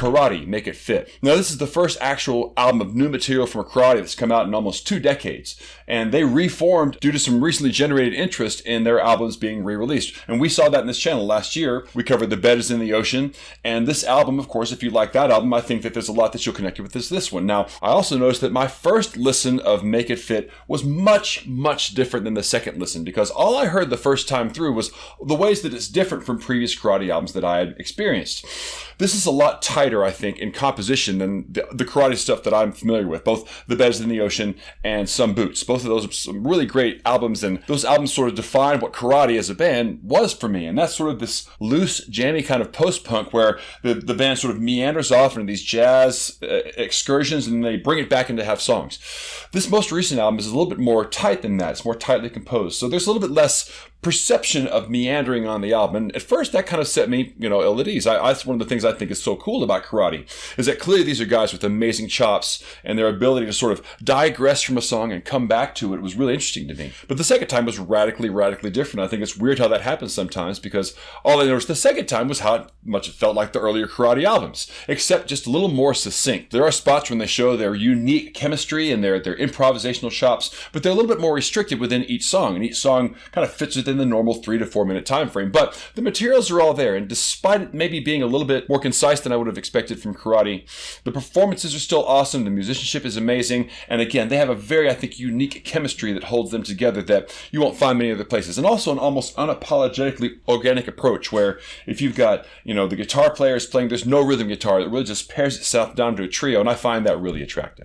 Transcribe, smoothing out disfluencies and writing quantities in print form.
Karate, Make It Fit. Now, this is the first actual album of new material from Karate that's come out in almost 2 decades. And they reformed due to some recently generated interest in their albums being re-released. And we saw that in this channel last year. We covered The Bed is in the Ocean. And this album, of course, if you like that album, I think that there's a lot that you'll connect with this one. Now, I also noticed that my first listen of Make It Fit was much, much different than the second listen, because all I heard the first time through was the ways that it's different from previous Karate albums that I had experienced. This is a lot tighter, I think, in composition than the Karate stuff that I'm familiar with, both The Bed is in the Ocean and Some Boots. Both of those are some really great albums, and those albums sort of define what Karate as a band was for me. And that's sort of this loose, jammy kind of post-punk where the band sort of meanders off into these jazz excursions, and they bring it back in to have songs. This most recent album is a little bit more tight than that. It's more tightly composed. So there's a little bit less perception of meandering on the album. And at first that kind of set me, ill at ease. That's one of the things I think is so cool about Karate, is that clearly these are guys with amazing chops, and their ability to sort of digress from a song and come back to it was really interesting to me. But the second time was radically different. I think it's weird how that happens sometimes, because all I noticed the second time was how much it felt like the earlier Karate albums, except just a little more succinct. There are spots when they show their unique chemistry and their improvisational chops, but they're a little bit more restricted within each song, and each song kind of fits within the normal 3 to 4 minute time frame. But the materials are all there, and despite it maybe being a little bit more concise than I would have expected from Karate, the performances are still awesome, the musicianship is amazing, and again, they have a very, I think, unique chemistry that holds them together that you won't find many other places. And also an almost unapologetically organic approach, where if you've got, the guitar player is playing, there's no rhythm guitar, that really just pairs itself down to a trio, and I find that really attractive.